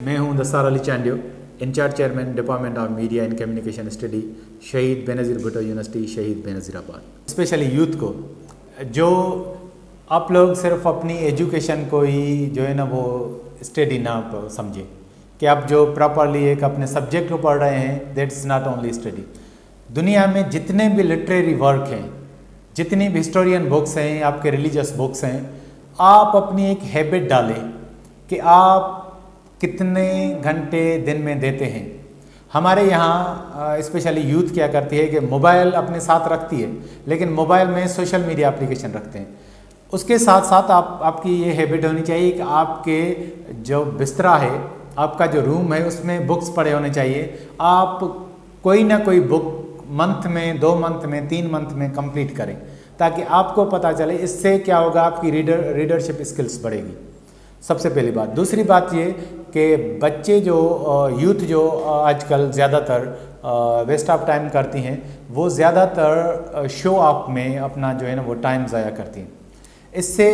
मैं हूं Dastar Ali Chandio, incharge chairman department of media and communication study, Shaheed Benazir Bhutto university, शहीद बेनज़ीराबाद। स्पेशली यूथ को, जो आप लोग सिर्फ अपनी एजुकेशन को ही जो है ना वो स्टडी ना समझे कि आप जो प्रॉपरली एक अपने सब्जेक्ट को पढ़ रहे हैं, that is not only study. दुनिया में जितने भी लिटरेरी वर्क हैं, जितनी भी हिस्टोरियन बुक्स हैं, आपके रिलीजियस बुक्स हैं, आप अपनी एक हैबिट डालें कि आप कितने घंटे दिन में देते हैं। हमारे यहाँ स्पेशली यूथ क्या करती है कि मोबाइल अपने साथ रखती है, लेकिन मोबाइल में सोशल मीडिया एप्लीकेशन रखते हैं। उसके साथ साथ आपकी ये हैबिट होनी चाहिए कि आपके जो बिस्तरा है, आपका जो रूम है, उसमें बुक्स पढ़े होने चाहिए। आप कोई ना कोई बुक मंथ में, 2 मंथ में, 3 मंथ में कंप्लीट करें, ताकि आपको पता चले। इससे क्या होगा, आपकी रीडरशिप स्किल्स बढ़ेगी, सबसे पहली बात। दूसरी बात ये कि बच्चे जो यूथ जो आजकल ज़्यादातर वेस्ट ऑफ टाइम करती हैं, वो ज़्यादातर शो ऑफ में अपना जो है ना वो टाइम ज़ाया करती हैं। इससे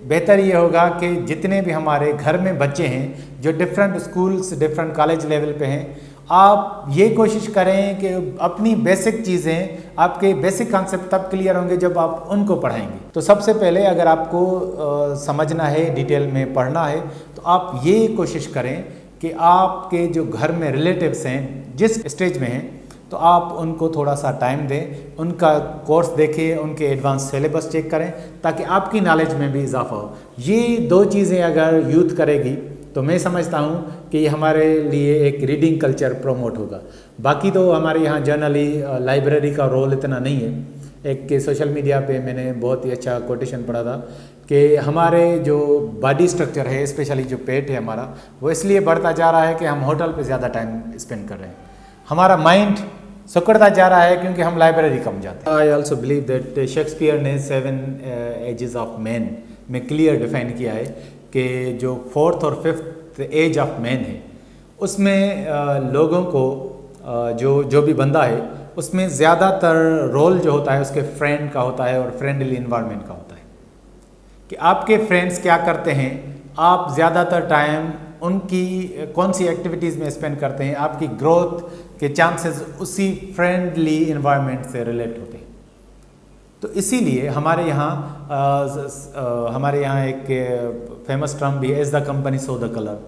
बेहतर ये होगा कि जितने भी हमारे घर में बच्चे हैं जो different schools, different college level पे हैं, आप ये कोशिश करें कि अपनी बेसिक चीज़ें, आपके बेसिक कॉन्सेप्ट तब क्लियर होंगे जब आप उनको पढ़ाएंगे। तो सबसे पहले अगर आपको समझना है, डिटेल में पढ़ना है, तो आप ये कोशिश करें कि आपके जो घर में रिलेटिव्स हैं, जिस स्टेज में हैं, तो आप उनको थोड़ा सा टाइम दें, उनका कोर्स देखें, उनके एडवांस सिलेबस चेक करें, ताकि आपकी नॉलेज में भी इजाफा हो। ये 2 चीज़ें अगर यूथ करेगी तो मैं समझता हूँ कि हमारे लिए एक रीडिंग कल्चर प्रमोट होगा। बाकी तो हमारे यहाँ जनरली लाइब्रेरी का रोल इतना नहीं है। एक सोशल मीडिया पे मैंने बहुत ही अच्छा कोटेशन पढ़ा था कि हमारे जो बॉडी स्ट्रक्चर है, स्पेशली जो पेट है हमारा, वो इसलिए बढ़ता जा रहा है कि हम होटल पे ज़्यादा टाइम स्पेंड कर रहे हैं। हमारा माइंड सिकुड़ता जा रहा है क्योंकि हम लाइब्रेरी कम जाते हैं। I also believe that Shakespeare ने 7 एजेस ऑफ मैन में क्लियर डिफाइन किया है कि जो 4th और 5th एज ऑफ मैन है, उसमें लोगों को जो भी बंदा है, उसमें ज़्यादातर रोल जो होता है उसके फ्रेंड का होता है और फ्रेंडली इन्वायरमेंट का होता है। कि आपके फ्रेंड्स क्या करते हैं, आप ज़्यादातर टाइम उनकी कौन सी एक्टिविटीज़ में स्पेंड करते हैं, आपकी ग्रोथ के चांसेस उसी फ्रेंडली इन्वायरमेंट से रिलेट होते हैं। तो इसीलिए हमारे यहाँ एक फेमस टर्म भी है, as the company so the colour.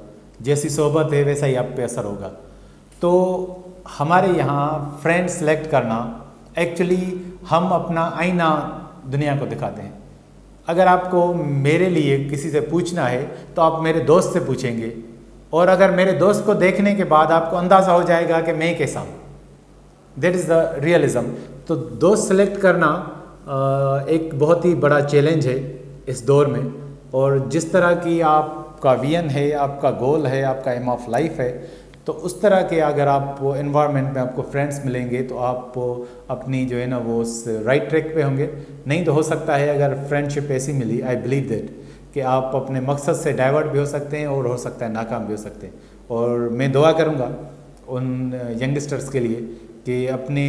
जैसी सोबत है वैसा ही आप पे असर होगा। तो हमारे यहाँ फ्रेंड सेलेक्ट करना, एक्चुअली हम अपना आईना दुनिया को दिखाते हैं। अगर आपको मेरे लिए किसी से पूछना है तो आप मेरे दोस्त से पूछेंगे, और अगर मेरे दोस्त को देखने के बाद आपको अंदाज़ा हो जाएगा कि मैं कैसा हूँ। That is the realism. तो दोस्त सेलेक्ट करना एक बहुत ही बड़ा चैलेंज है इस दौर में। और जिस तरह की आपका विजन है, आपका गोल है, आपका एम ऑफ लाइफ है, तो उस तरह के अगर आप एनवायरनमेंट में आपको फ्रेंड्स मिलेंगे तो आप अपनी जो है ना वो उस राइट ट्रैक पे होंगे। नहीं तो हो सकता है अगर फ्रेंडशिप ऐसी मिली, आई बिलीव दैट, कि आप अपने मकसद से डाइवर्ट भी हो सकते हैं और हो सकता है नाकाम भी हो सकते हैं। और मैं दुआ करूँगा उन यंगस्टर्स के लिए कि अपने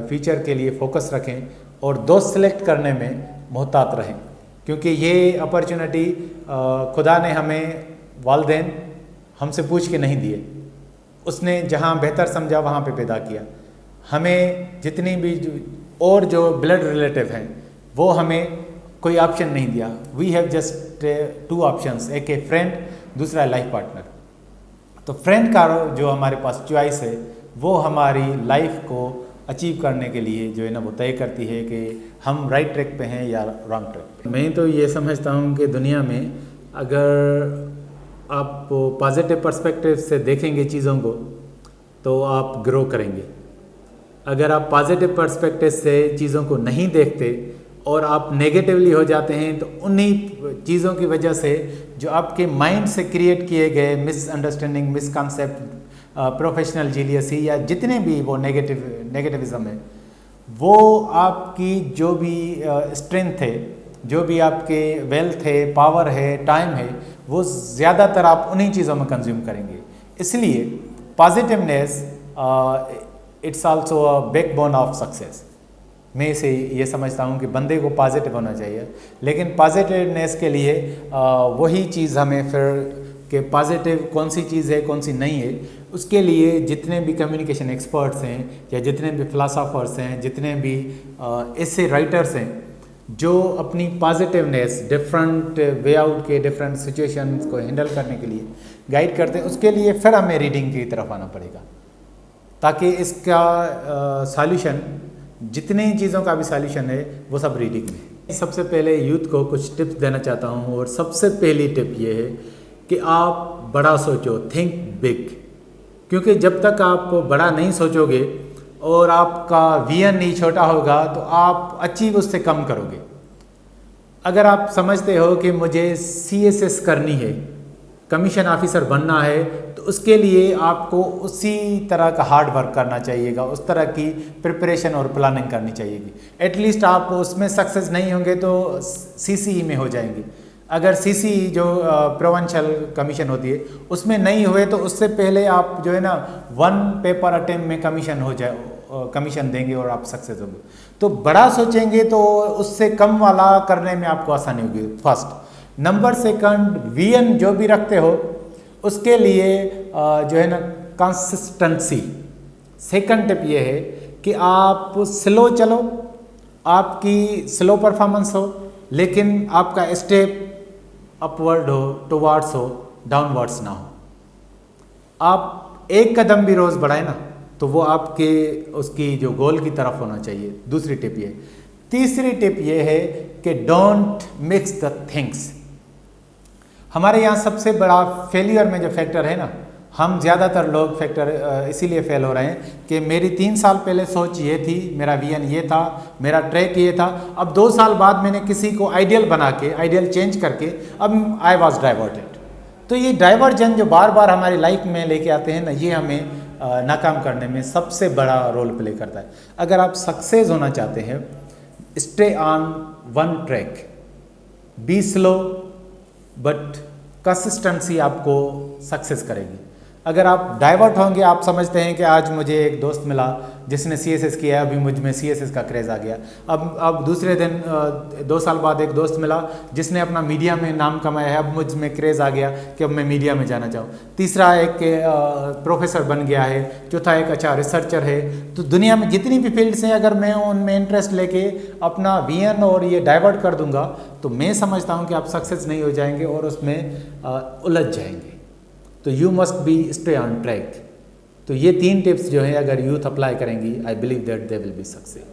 फ्यूचर के लिए फोकस रखें और दोस्त सेलेक्ट करने में मोहतात रहें, क्योंकि ये अपॉर्चुनिटी खुदा ने हमें वालिदैन हमसे पूछ के नहीं दिए। उसने जहाँ बेहतर समझा वहाँ पे पैदा किया। हमें जितनी भी और जो ब्लड रिलेटिव हैं वो हमें कोई ऑप्शन नहीं दिया। वी हैव जस्ट 2 ऑप्शंस, एक है फ्रेंड, दूसरा है लाइफ पार्टनर। तो फ्रेंड का जो हमारे पास चॉइस है वो हमारी लाइफ को अचीव करने के लिए जो है ना वो तय करती है कि हम राइट ट्रैक पे हैं या रॉन्ग ट्रैक पे। मैं तो ये समझता हूँ कि दुनिया में अगर आप पॉजिटिव पर्सपेक्टिव से देखेंगे चीज़ों को तो आप ग्रो करेंगे। अगर आप पॉजिटिव पर्सपेक्टिव से चीज़ों को नहीं देखते और आप नेगेटिवली हो जाते हैं, तो उन्हीं चीज़ों की वजह से जो आपके माइंड से क्रिएट किए गए मिसअंडरस्टैंडिंग, मिसकॉन्सेप्ट, प्रोफेशनल जीलियसी या जितने भी वो नेगेटिविज्म है, वो आपकी जो भी स्ट्रेंथ है, जो भी आपके वेल्थ है, पावर है, टाइम है, वो ज़्यादातर आप उन्हीं चीज़ों में कंज्यूम करेंगे। इसलिए positiveness it's also a backbone of success. मैं इसे ये समझता हूँ कि बंदे को पॉजिटिव होना चाहिए, लेकिन पॉजिटिवनेस के लिए वही चीज़ हमें फिर कि पॉजिटिव कौन सी चीज़ है कौन सी नहीं है, उसके लिए जितने भी कम्युनिकेशन एक्सपर्ट्स हैं या जितने भी फिलासफर्स हैं, जितने भी ऐसे राइटर्स हैं जो अपनी पॉजिटिवनेस डिफरेंट वे आउट के डिफरेंट सिचुएशंस को हैंडल करने के लिए गाइड करते हैं, उसके लिए फिर हमें रीडिंग की तरफ आना पड़ेगा ताकि इसका सॉल्यूशन, जितनी चीज़ों का भी सॉल्यूशन है वो सब रीडिंग में। सबसे पहले यूथ को कुछ टिप्स देना चाहता हूँ और सबसे पहली टिप ये है कि आप बड़ा सोचो, थिंक बिग, क्योंकि जब तक आप बड़ा नहीं सोचोगे और आपका विजन नहीं छोटा होगा तो आप अचीव उससे कम करोगे। अगर आप समझते हो कि मुझे CSS करनी है, कमीशन ऑफिसर बनना है, तो उसके लिए आपको उसी तरह का हार्ड वर्क करना चाहिएगा, उस तरह की प्रिपरेशन और प्लानिंग करनी चाहिएगी। एटलीस्ट आप उसमें सक्सेस नहीं होंगे तो CCE में हो जाएंगे। अगर CCE जो प्रोविंशियल कमीशन होती है उसमें नहीं हुए तो उससे पहले आप जो है ना 1 पेपर अटेम्प्ट में कमीशन देंगे और आप सक्सेस होंगे। तो बड़ा सोचेंगे तो उससे कम वाला करने में आपको आसानी होगी, फर्स्ट। नंबर सेकंड, विजन जो भी रखते हो उसके लिए जो है ना कंसिस्टेंसी। सेकंड टिप ये है कि आप स्लो चलो, आपकी स्लो परफॉर्मेंस हो लेकिन आपका स्टेप अपवर्ड हो, टुवार्ड्स हो, डाउनवर्ड्स ना हो। आप एक कदम भी रोज़ बढ़ाए ना तो वो आपके उसकी जो गोल की तरफ होना चाहिए। दूसरी टिप ये। तीसरी टिप ये है कि डोंट मिक्स द थिंग्स। हमारे यहाँ सबसे बड़ा फेलियर में जो फैक्टर है ना, हम ज़्यादातर लोग फैक्टर इसीलिए फेल हो रहे हैं कि मेरी 3 साल पहले सोच ये थी, मेरा विजन ये था, मेरा ट्रैक ये था, अब 2 साल बाद मैंने किसी को आइडियल बना के, आइडियल चेंज करके अब आई वॉज डाइवर्टेड। तो ये डाइवर्जन जो बार बार हमारी लाइफ में लेके आते हैं ना, ये हमें नाकाम करने में सबसे बड़ा रोल प्ले करता है। अगर आप सक्सेस होना चाहते हैं, stay on one track, be slow but consistency आपको सक्सेस करेगी। अगर आप डाइवर्ट होंगे, आप समझते हैं कि आज मुझे एक दोस्त मिला जिसने CSS किया, अभी मुझ में CSS का क्रेज़ आ गया। अब दूसरे दिन 2 साल बाद एक दोस्त मिला जिसने अपना मीडिया में नाम कमाया है, अब मुझ में क्रेज़ आ गया कि अब मैं मीडिया में जाना चाहूँ। तीसरा एक प्रोफेसर बन गया है, चौथा एक अच्छा रिसर्चर है। तो दुनिया में जितनी भी फील्ड्स हैं, अगर मैं उनमें इंटरेस्ट लेके अपना विजन और ये डाइवर्ट कर दूंगा तो मैं समझता हूँ कि आप सक्सेस नहीं हो जाएंगे और उसमें उलझ जाएंगे। तो you must be stay on track. तो ये 3 टिप्स जो है अगर यूथ अप्लाई करेंगी, I believe that they will be success.